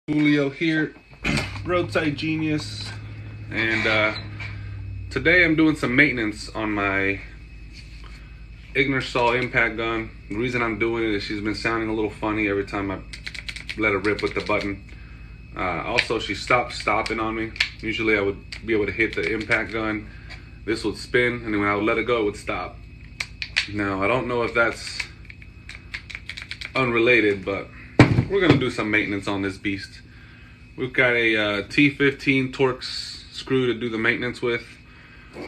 Julio here, Roadside Genius, and today I'm doing some maintenance on my Ingersoll impact gun. The reason I'm doing it is she's been sounding a little funny every time I let her rip with the button. Also, she stopped stopping on me. Usually I would be able to hit the impact gun, this would spin, and then when I would let it go, it would stop. Now, I don't know if that's unrelated, but we're gonna do some maintenance on this beast. We've got a T15 Torx screw to do the maintenance with.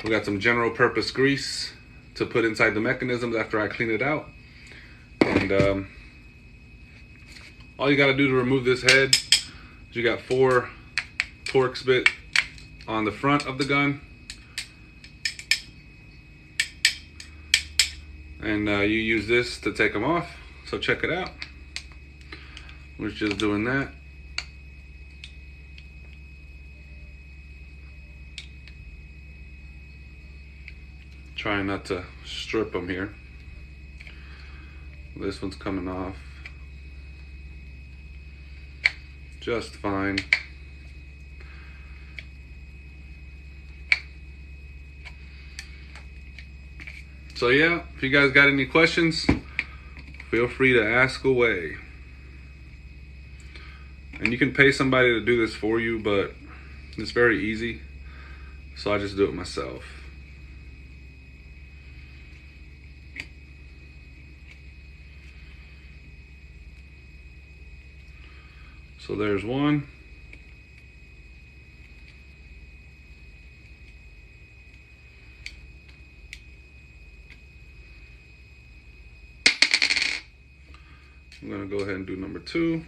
We got some general purpose grease to put inside the mechanisms after I clean it out. And all you gotta do to remove this head is you got 4 Torx bit on the front of the gun. And you use this to take them off. So check it out. We're just doing that. Trying not to strip them here. This one's coming off just fine. So yeah, if you guys got any questions, feel free to ask away. And you can pay somebody to do this for you, but it's very easy, so I just do it myself. So there's one. I'm gonna go ahead and do number 2.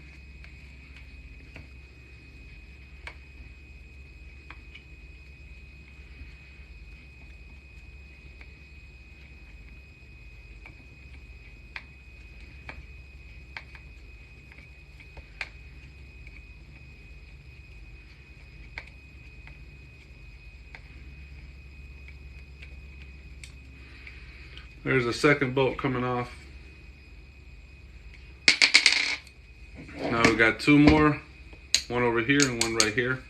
There's a second bolt coming off. Now we got 2 more, one over here and one right here.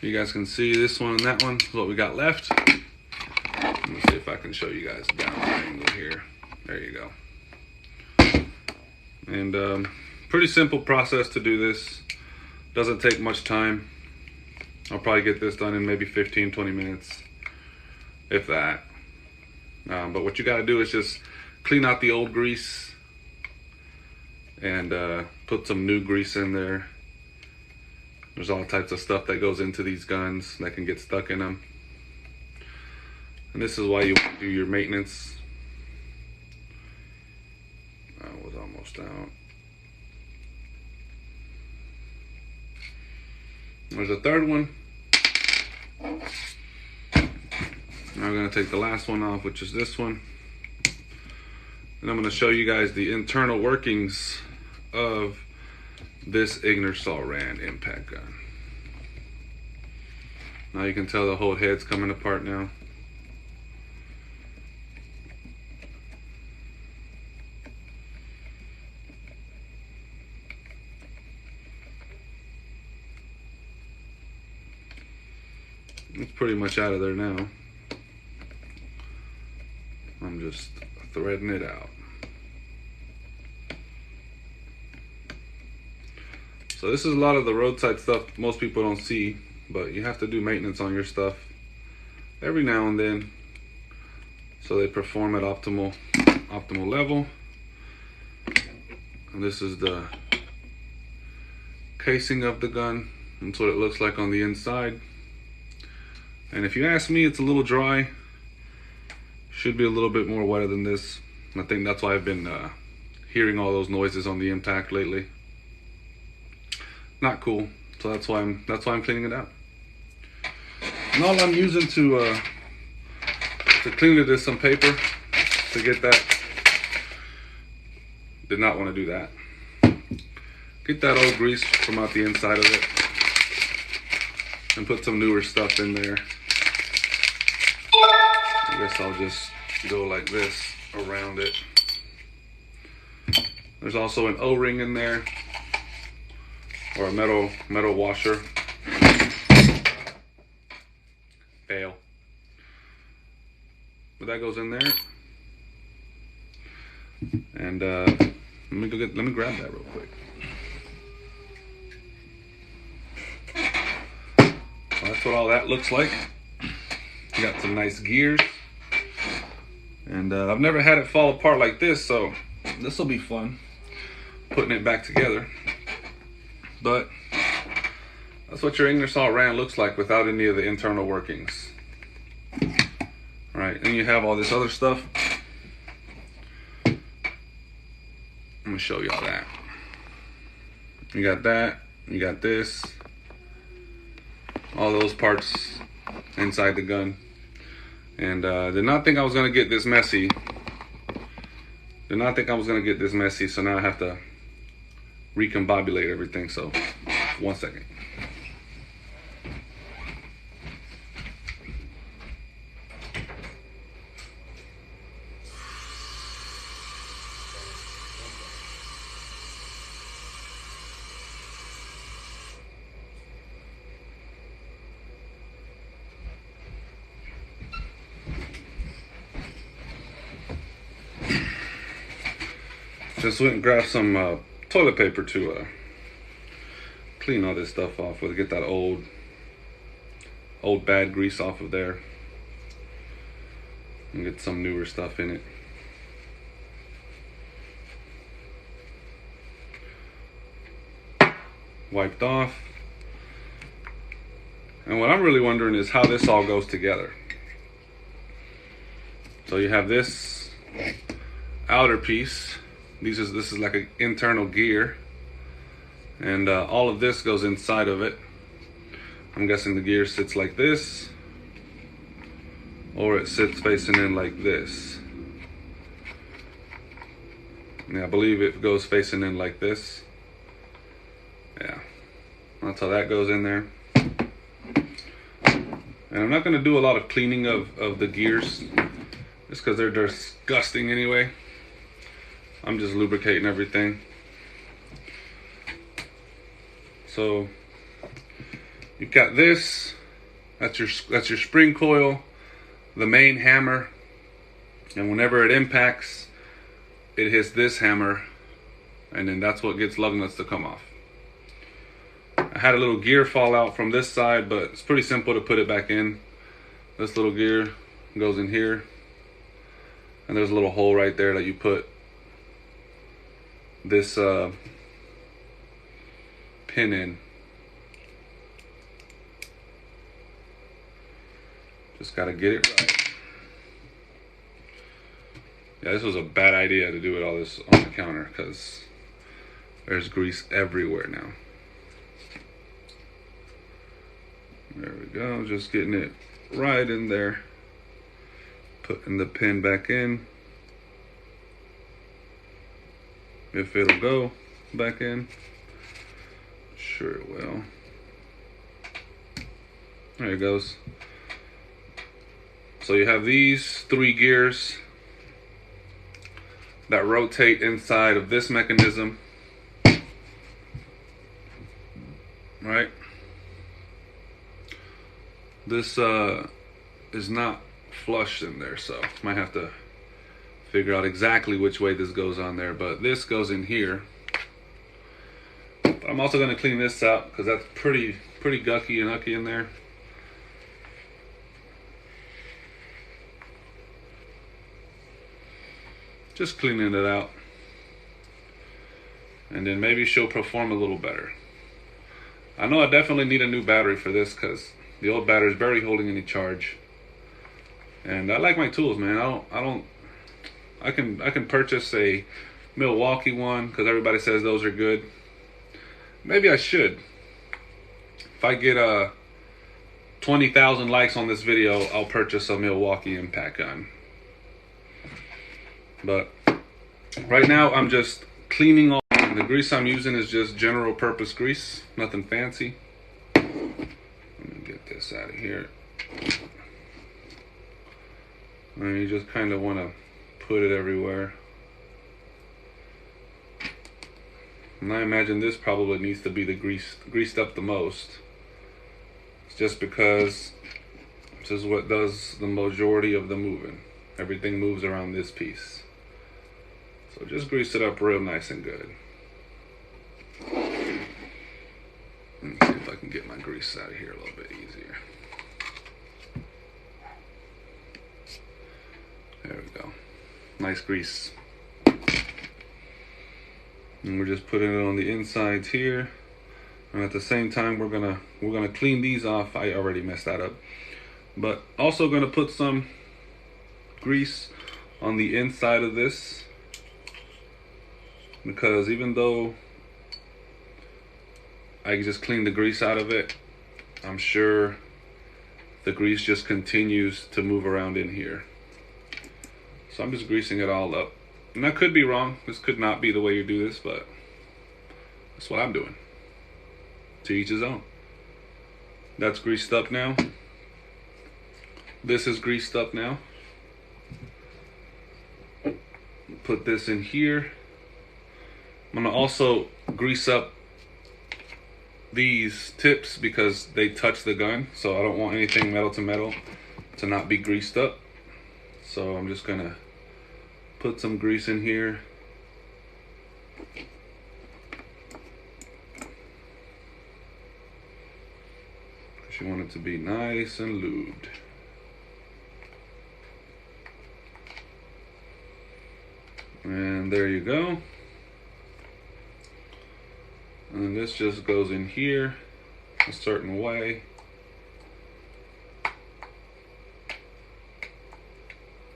You guys can see this one and that one is what we got left. Let me see if I can show you guys down the angle here. There you go. And pretty simple process to do this. Doesn't take much time. I'll probably get this done in maybe 15-20 minutes, if that. But what you got to do is just clean out the old grease and put some new grease in there. There's all types of stuff that goes into these guns that can get stuck in them. And this is why you do your maintenance. That was almost out. There's a third one. Now I'm going to take the last one off, which is this one. And I'm going to show you guys the internal workings of this Ingersoll Rand impact gun. Now you can tell the whole head's coming apart now. It's pretty much out of there now. I'm just threading it out. So this is a lot of the roadside stuff most people don't see, but you have to do maintenance on your stuff every now and then so they perform at optimal level. And this is the casing of the gun. That's what it looks like on the inside. And if you ask me, it's a little dry. Should be a little bit more wetter than this. I think that's why I've been hearing all those noises on the impact lately. Not cool. So that's why I'm cleaning it out. And all I'm using to clean it is some paper to get that. Did not want to do that. Get that old grease from out the inside of it and put some newer stuff in there. I guess I'll just go like this around it. There's also an O-ring in there or a metal washer. Fail. But that goes in there. And let me grab that real quick. Well, that's what all that looks like. You got some nice gears. And I've never had it fall apart like this, so this will be fun putting it back together. But that's what your Ingersoll Rand looks like without any of the internal workings. All right, and you have all this other stuff. I'm gonna show y'all that. You got that, you got this, all those parts inside the gun. And did not think I was gonna get this messy. So now I have to recombobulate everything. So 1 second. Just went and grabbed some toilet paper to clean all this stuff off with, get that old bad grease off of there and get some newer stuff in it. Wiped off. And what I'm really wondering is how this all goes together. So you have this outer piece. This is like an internal gear, and all of this goes inside of it. I'm guessing the gear sits like this, or it sits facing in like this. Yeah, I believe it goes facing in like this. Yeah, that's how that goes in there. And I'm not going to do a lot of cleaning of the gears, just because they're disgusting anyway. I'm just lubricating everything. So you've got this. That's your spring coil, the main hammer, and whenever it impacts, it hits this hammer, and then that's what gets lug nuts to come off. I had a little gear fall out from this side, but it's pretty simple to put it back in. This little gear goes in here, and there's a little hole right there that you put this pin in. Just gotta get it right. Yeah, this was a bad idea to do it all this on the counter because there's grease everywhere now. There we go, just getting it right in there. Putting the pin back in. If it'll go back in. Sure it will. There it goes. So you have these 3 gears that rotate inside of this mechanism. Right? This is not flush in there, so might have to figure out exactly which way this goes on there, but this goes in here. But I'm also going to clean this out because that's pretty gucky and ucky in there. Just cleaning it out, and then maybe she'll perform a little better. I know I definitely need a new battery for this because the old battery is barely holding any charge. And I like my tools, man. I can purchase a Milwaukee one because everybody says those are good. Maybe I should. If I get 20,000 likes on this video, I'll purchase a Milwaukee impact gun. But right now I'm just cleaning all. The grease I'm using is just general purpose grease, nothing fancy. Let me get this out of here. And you just kind of want to put it everywhere. And I imagine this probably needs to be the greased up the most. It's just because this is what does the majority of the moving. Everything moves around this piece. So just grease it up real nice and good. Let me see if I can get my grease out of here a little bit easier. There we go. Nice grease. And we're just putting it on the insides here. And at the same time we're gonna clean these off. I already messed that up. But also gonna put some grease on the inside of this, because even though I just cleaned the grease out of it, I'm sure the grease just continues to move around in here. So I'm just greasing it all up. And I could be wrong. This could not be the way you do this, but that's what I'm doing. To each his own. That's greased up now. This is greased up now. Put this in here. I'm gonna also grease up these tips because they touch the gun, so I don't want anything metal to metal to not be greased up. So I'm just gonna put some grease in here. Because you want it to be nice and lubed. And there you go. And this just goes in here a certain way.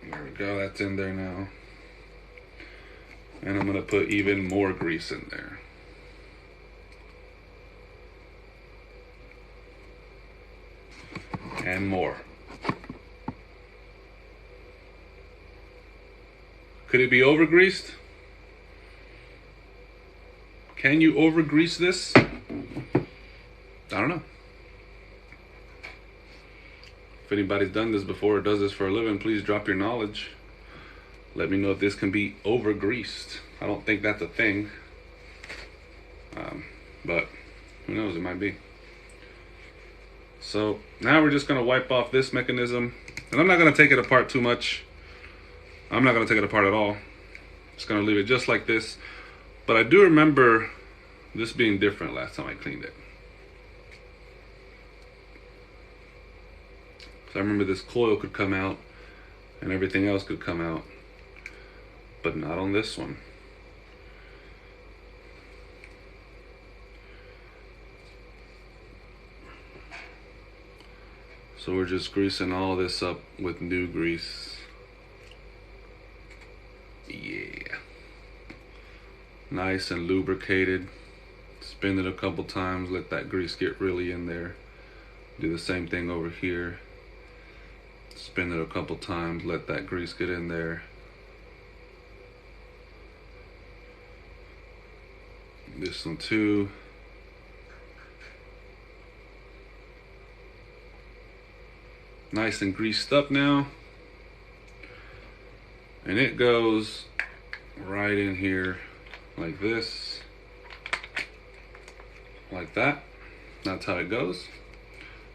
There we go, that's in there now. And I'm gonna put even more grease in there. And more. Could it be over greased? Can you over grease this? I don't know. If anybody's done this before or does this for a living, please drop your knowledge. Let me know if this can be over greased. I don't think that's a thing. But who knows, it might be. So now we're just gonna wipe off this mechanism. And I'm not gonna take it apart too much. I'm not gonna take it apart at all. Just gonna leave it just like this. But I do remember this being different last time I cleaned it. So I remember this coil could come out and everything else could come out, but not on this one. So we're just greasing all this up with new grease. Yeah. Nice and lubricated. Spin it a couple times, let that grease get really in there. Do the same thing over here. Spin it a couple times, let that grease get in there. This one too. Nice and greased up now. And it goes right in here like this. Like that. That's how it goes.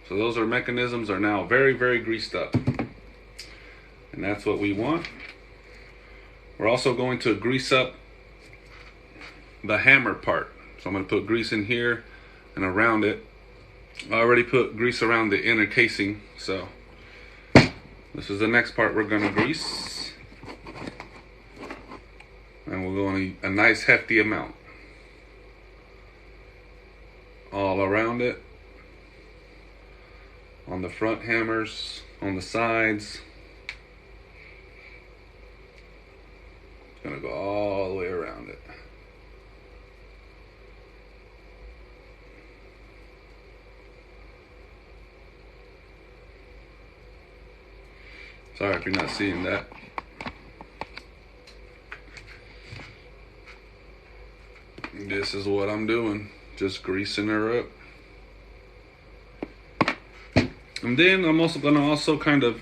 So those mechanisms are now very, very greased up. And that's what we want. We're also going to grease up the hammer part. So I'm going to put grease in here and around it. I already put grease around the inner casing, so this is the next part we're going to grease. And we'll go in a nice hefty amount. All around it. On the front hammers, on the sides. It's going to go all the way around it. Sorry if you're not seeing that. This is what I'm doing. Just greasing her up. And then I'm also gonna kind of,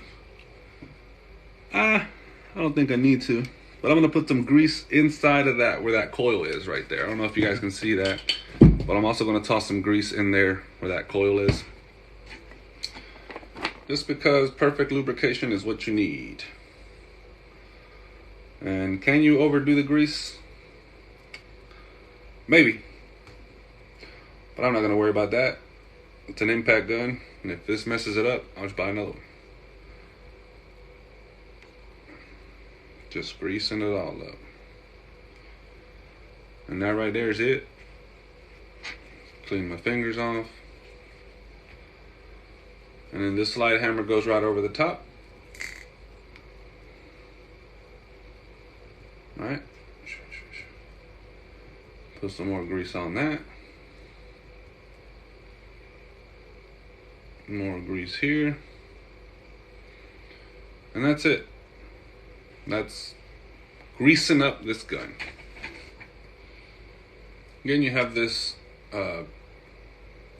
I don't think I need to, But I'm gonna put some grease inside of that where that coil is right there. I don't know if you guys can see that, but I'm also gonna toss some grease in there where that coil is. Just because perfect lubrication is what you need. And can you overdo the grease? Maybe. But I'm not gonna worry about that. It's an impact gun, and if this messes it up, I'll just buy another one. Just greasing it all up. And that right there is it. Clean my fingers off. And then this slide hammer goes right over the top. Alright. Put some more grease on that. More grease here. And that's it. That's greasing up this gun. Again, you have this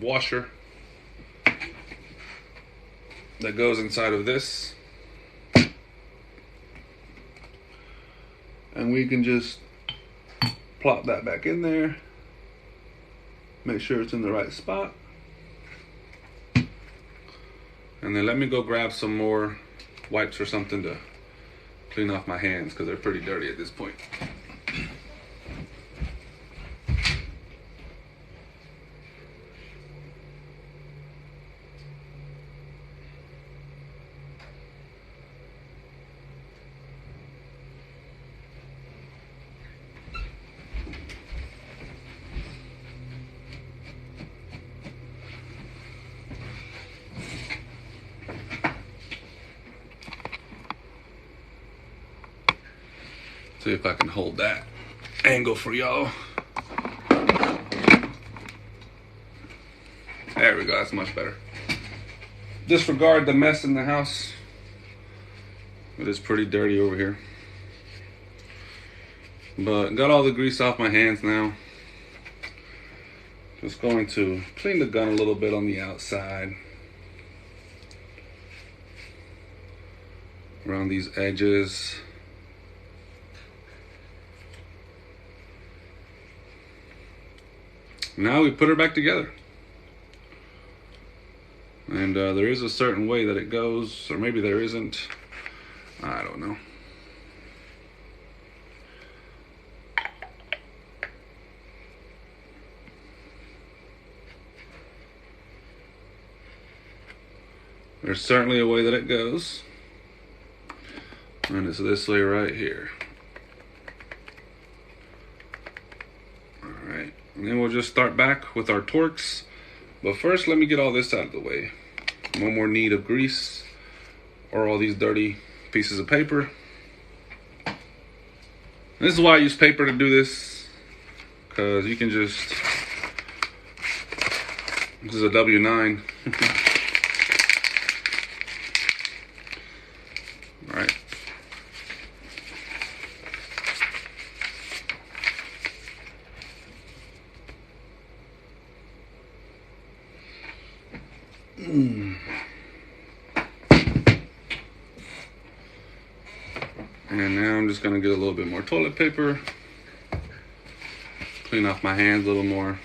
washer that goes inside of this, and we can just plop that back in there, make sure it's in the right spot, and then let me go grab some more wipes or something to clean off my hands because they're pretty dirty at this point. See if I can hold that angle for y'all. There we go, that's much better. Disregard the mess in the house. It is pretty dirty over here. But got all the grease off my hands now. Just going to clean the gun a little bit on the outside. Around these edges. Now we put her back together. And there is a certain way that it goes, or maybe there isn't. I don't know. There's certainly a way that it goes. And it's this way right here. Alright. And then we'll just start back with our Torx. But first, let me get all this out of the way. No more need of grease or all these dirty pieces of paper. This is why I use paper to do this, because you can just, this is a W9. All right. And now I'm just going to get a little bit more toilet paper, clean off my hands a little more.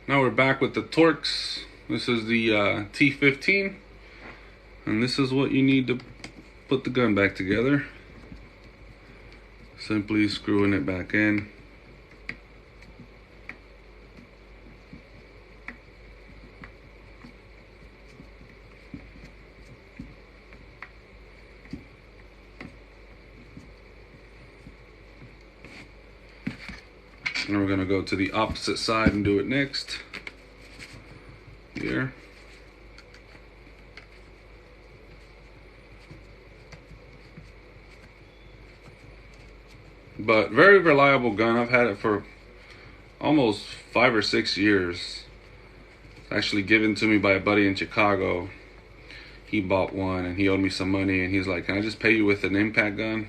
Now we're back with the Torx. This is the T15, and this is what you need to put the gun back together. Simply screwing it back in. And we're going to go to the opposite side and do it next. Here. But very reliable gun. I've had it for almost 5 or 6 years. It's actually given to me by a buddy in Chicago. he bought one and he owed me some money, and he's like, can I just pay you with an impact gun?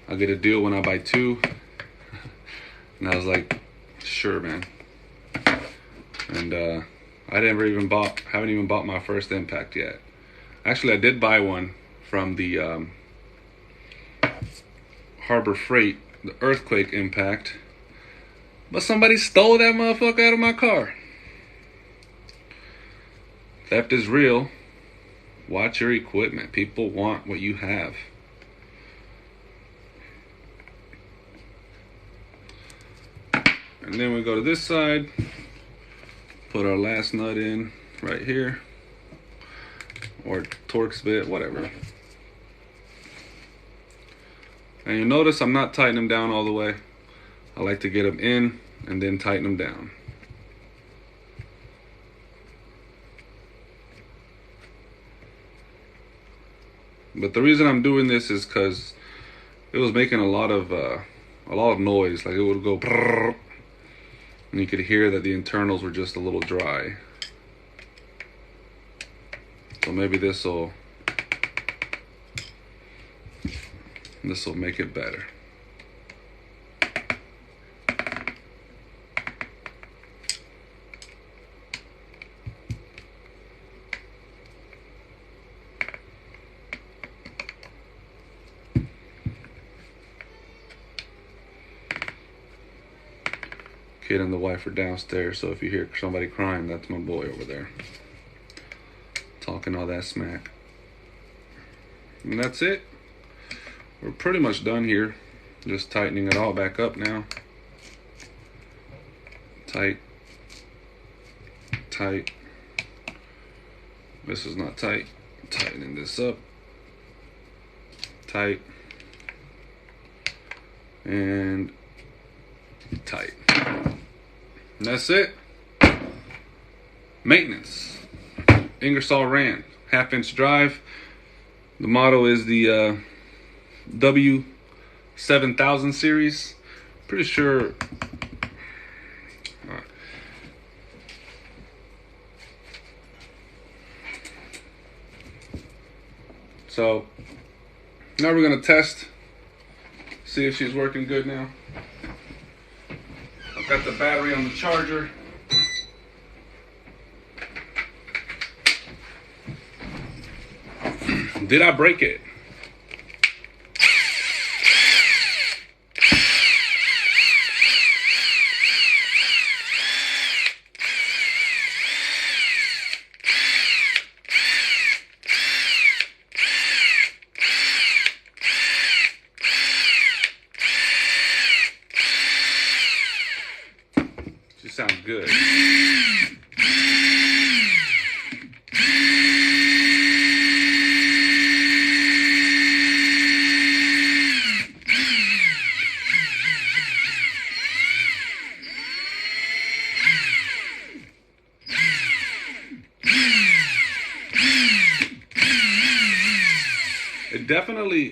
I'll get a deal when I buy 2. And I was like, sure, man. And I haven't even bought my first impact yet. Actually, I did buy one from the Harbor Freight, the earthquake impact, but somebody stole that motherfucker out of my car. Theft is real. Watch your equipment. People want what you have. And then we go to this side, put our last nut in right here, or Torx bit, whatever. And you notice I'm not tightening them down all the way. I like to get them in and then tighten them down. But the reason I'm doing this is because it was making a lot of noise. Like it would go brrr, and you could hear that the internals were just a little dry. So maybe this will make it better. Kid and the wife are downstairs, so if you hear somebody crying, that's my boy over there talking all that smack. And that's it. We're pretty much done here. Just tightening it all back up now. Tight. Tight. This is not tight. Tightening this up. Tight. And tight. And that's it. Maintenance. Ingersoll Rand. 1/2-inch drive. The model is the W7000 series. Pretty sure. So now we're gonna test. See if she's working good now. I've got the battery on the charger. Did I break it? She sounds good.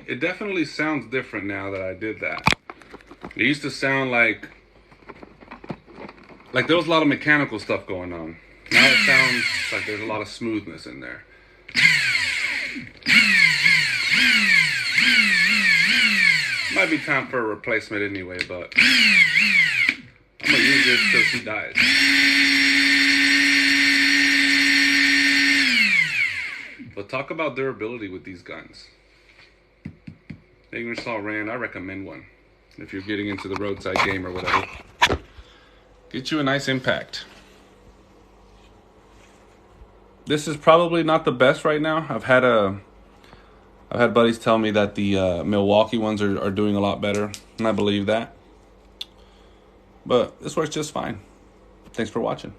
It definitely sounds different now that I did that. It used to sound like there was a lot of mechanical stuff going on. Now it sounds like there's a lot of smoothness in there. Might be time for a replacement anyway, but I'm gonna use this till she dies. But talk about durability with these guns. Ingersoll Rand, I recommend one if you're getting into the roadside game or whatever. Get you a nice impact. This is probably not the best right now. I've had buddies tell me that the Milwaukee ones are doing a lot better, and I believe that. But this works just fine. Thanks for watching.